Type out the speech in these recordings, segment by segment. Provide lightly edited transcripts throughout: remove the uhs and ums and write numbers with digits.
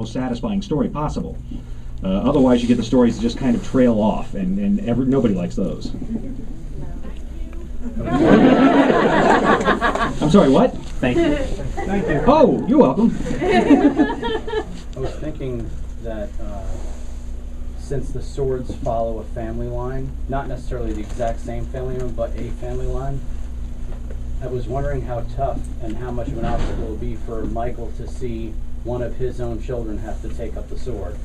most satisfying story possible. Otherwise, you get the stories that just kind of trail off, and nobody likes those. I'm sorry, what? Thank you. Thank you. Oh, you're welcome. I was thinking that since the swords follow a family line, not necessarily the exact same family line, but a family line, I was wondering how tough and how much of an obstacle it would be for Michael to see one of his own children have to take up the sword.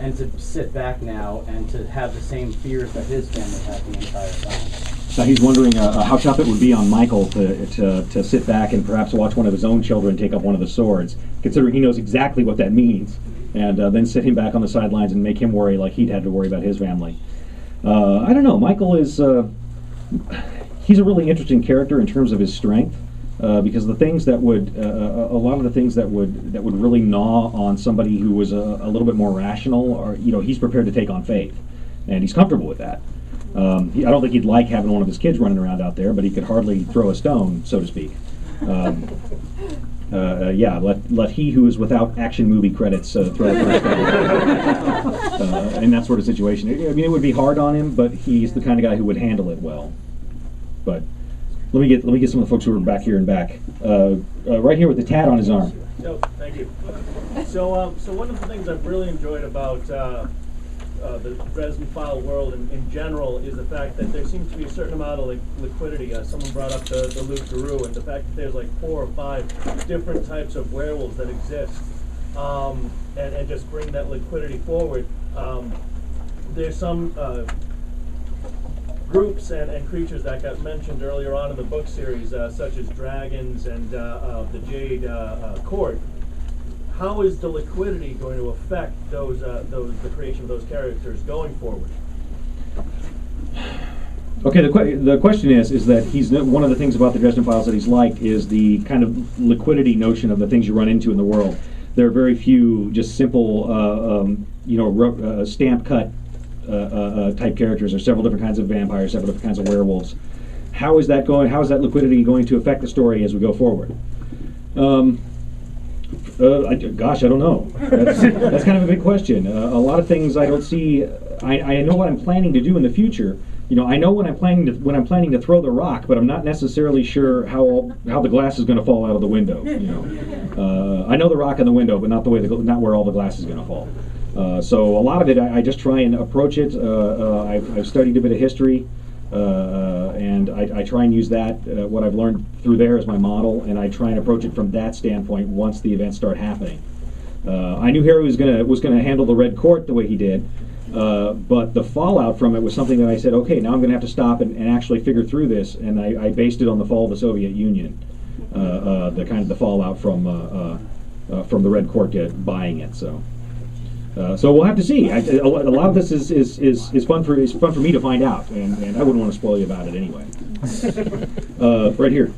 And to sit back now and to have the same fears that his family had the entire time. So he's wondering how tough it would be on Michael to sit back and perhaps watch one of his own children take up one of the swords, considering he knows exactly what that means, and then sit him back on the sidelines and make him worry like he'd had to worry about his family. I don't know. Michael is he's a really interesting character in terms of his strength, because the things that would a lot of the things that would really gnaw on somebody who was a little bit more rational, or he's prepared to take on faith, and he's comfortable with that. I don't think he'd like having one of his kids running around out there, but he could hardly throw a stone, so to speak. Yeah, let he who is without action movie credits throw a first stone. In that sort of situation. I mean, it would be hard on him, but he's the kind of guy who would handle it well. But let me get some of the folks who are back here and back. Right here with the tat on his arm. Oh, thank you. So one of the things I've really enjoyed about the Dresden File world in general is the fact that there seems to be a certain amount of liquidity. Someone brought up the Loup Garou, and the fact that there's like 4 or 5 different types of werewolves that exist, and just bring that liquidity forward. There's some groups and creatures that got mentioned earlier on in the book series, such as dragons and the Jade Court. How is the liquidity going to affect the creation of those characters going forward? Okay, the question is that he's one of the things about the Dresden Files that he's liked is the kind of liquidity notion of the things you run into in the world. There are very few just simple, stamp cut type characters. There's several different kinds of vampires, several different kinds of werewolves. How is that liquidity going to affect the story as we go forward? Gosh, I don't know. That's kind of a big question. A lot of things I don't see. I know what I'm planning to do in the future. I know when I'm planning to throw the rock, but I'm not necessarily sure how the glass is going to fall out of the window. I know the rock in the window, but not where all the glass is going to fall. So a lot of it, I just try and approach it. I've studied a bit of history, and I try and use that, what I've learned through there as my model, and I try and approach it from that standpoint once the events start happening. I knew Harry was gonna handle the Red Court the way he did, but the fallout from it was something that I said, okay, now I'm gonna have to stop and actually figure through this, and I based it on the fall of the Soviet Union, the fallout from the Red Court buying it. So we'll have to see. A lot of this is fun for me to find out, and I wouldn't want to spoil you about it anyway. Right here.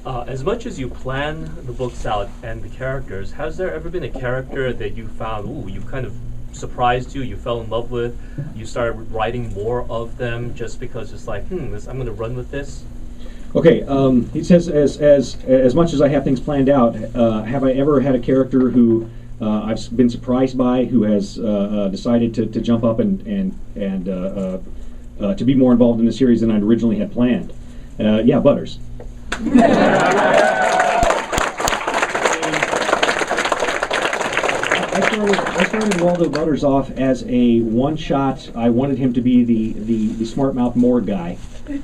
As much as you plan the books out and the characters, has there ever been a character that you found, you kind of surprised you fell in love with, you started writing more of them just because it's like, I'm going to run with this? Okay, he says, as much as I have things planned out, have I ever had a character who I've been surprised by, who has decided to jump up and to be more involved in the series than I'd originally had planned? Yeah, Butters. I started Waldo Butters off as a one-shot. I wanted him to be the smart-mouth morgue guy,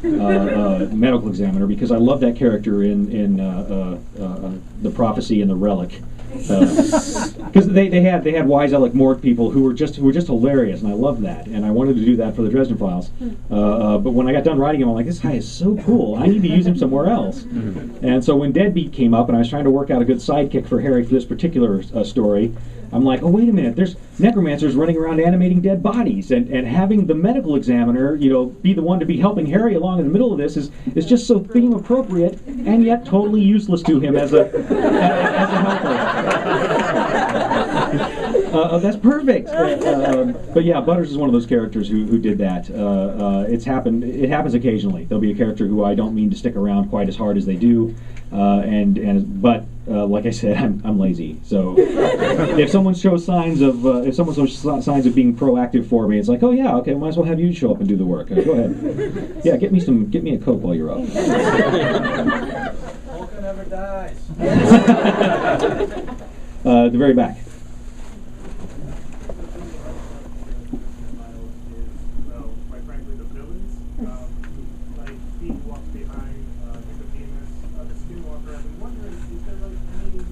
medical examiner, because I love that character in The Prophecy and the Relic. Because they had wise Alec Morgue people who were just hilarious, and I loved that, and I wanted to do that for the Dresden Files. But when I got done writing him, I'm like, this guy is so cool. I need to use him somewhere else. And so when Deadbeat came up, and I was trying to work out a good sidekick for Harry for this particular story, I'm like, oh, wait a minute, there's necromancers running around animating dead bodies, and having the medical examiner, be the one to be helping Harry along in the middle of this is just so theme appropriate, and yet totally useless to him as a helper. That's perfect. But yeah, Butters is one of those characters who did that. It happens occasionally. There'll be a character who I don't mean to stick around quite as hard as they do. But like I said, I'm lazy. So if someone shows signs of being proactive for me, it's like, oh yeah, okay, might as well have you show up and do the work. Go ahead. Yeah, get me a Coke while you're up. Polka never dies. The very back. Well, quite frankly, the villains, like being walked behind, Nicodemus, the Skinwalker. I've been wondering, is there like any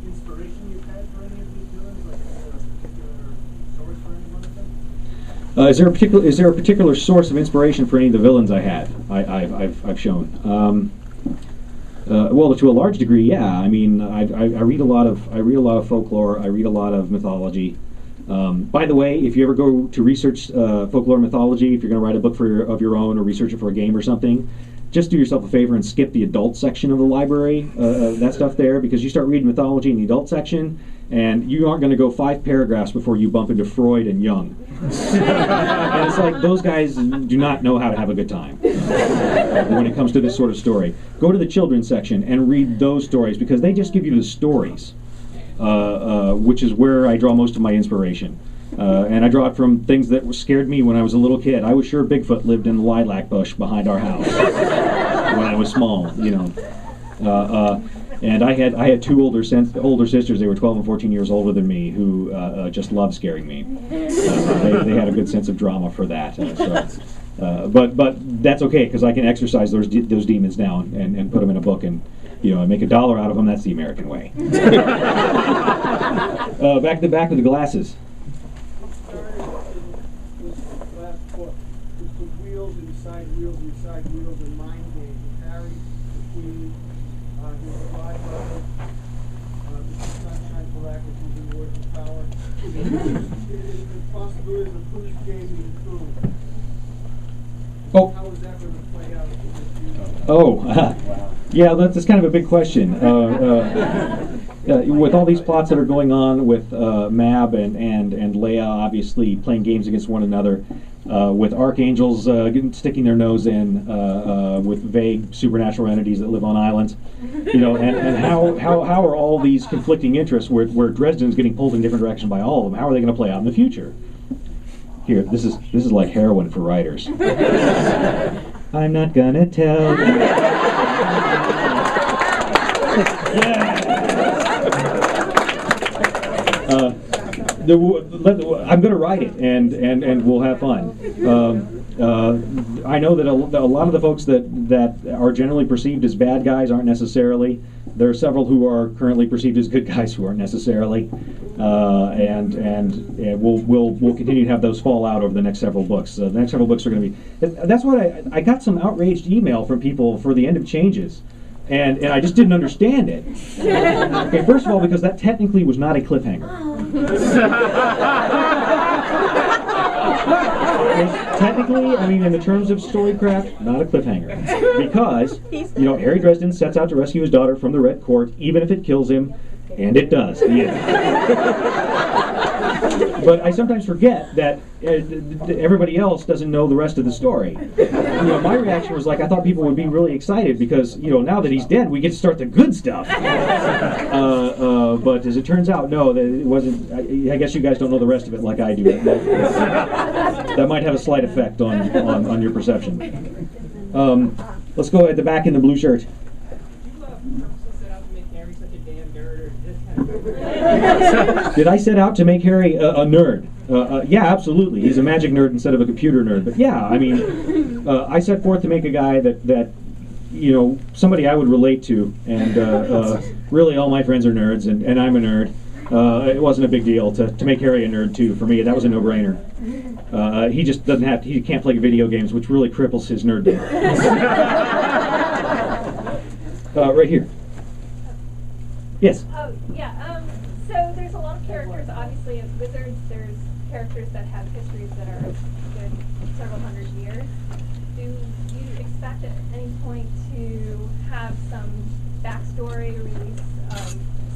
inspiration you've had for any of these villains? Like, is there a particular source for any one of them? Is there a particular source of inspiration for any of the villains I've shown? Well, to a large degree, yeah. I mean, I read a lot of folklore. I read a lot of mythology. By the way, if you ever go to research folklore mythology, if you're going to write a book of your own or research it for a game or something, just do yourself a favor and skip the adult section of the library, that stuff there, because you start reading mythology in the adult section, and you aren't going to go 5 paragraphs before you bump into Freud and Jung. And it's like, those guys do not know how to have a good time when it comes to this sort of story. Go to the children's section and read those stories, because they just give you the stories, which is where I draw most of my inspiration. And I draw it from things that scared me when I was a little kid. I was sure Bigfoot lived in the lilac bush behind our house when I was small, you know. And I had 2 older sisters. They were 12 and 14 years older than me, who just loved scaring me. They had a good sense of drama for that. But that's okay, because I can exercise those demons now and put them in a book and make $1 out of them. That's the American way. Back to the back with the glasses. Last book, with the wheels and side wheels and mind games. Harry between his 5 brothers, Mr. Sunshine Black, which is in Words of Power. The possibility of a police game being true. Oh. How is that going to play out in the future? Oh, yeah, that's kind of a big question. With all these plots that are going on with Mab and Leia obviously playing games against one another, with archangels sticking their nose in with vague supernatural entities that live on islands, and how are all these conflicting interests where Dresden's getting pulled in different directions by all of them? How are they going to play out in the future? Here, this is like heroin for writers. I'm not gonna tell you. I'm going to write it, and we'll have fun. I know that a lot of the folks that are generally perceived as bad guys aren't necessarily. There are several who are currently perceived as good guys who aren't necessarily, and we'll continue to have those fall out over the next several books. The next several books are going to be. That's why I got some outraged email from people for the end of Changes. And I just didn't understand it. Okay, first of all, because that technically was not a cliffhanger. Technically, I mean, in the terms of storycraft, not a cliffhanger. Because, Harry Dresden sets out to rescue his daughter from the Red Court, even if it kills him, and it does. The end. But I sometimes forget that everybody else doesn't know the rest of the story. My reaction was like, I thought people would be really excited because, now that he's dead, we get to start the good stuff. But as it turns out, no, it wasn't. I guess you guys don't know the rest of it like I do. That might have a slight effect on your perception. Let's go at the back in the blue shirt. Did I set out to make Harry a nerd? Yeah, absolutely. He's a magic nerd instead of a computer nerd. But yeah, I mean, I set forth to make a guy that somebody I would relate to. And really all my friends are nerds, and I'm a nerd. It wasn't a big deal to make Harry a nerd, too. For me, that was a no-brainer. He just he can't play video games, which really cripples his nerddom. Right here. Yes? Oh, yeah. So there's a lot of characters, obviously, as wizards. There's characters that have histories that are good several hundred years. Do you expect at any point to have some backstory, release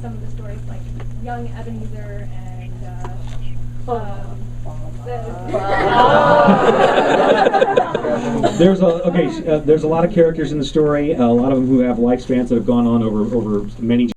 some of the stories like young Ebenezer and There's a lot of characters in the story. A lot of them who have lifespans that have gone on over many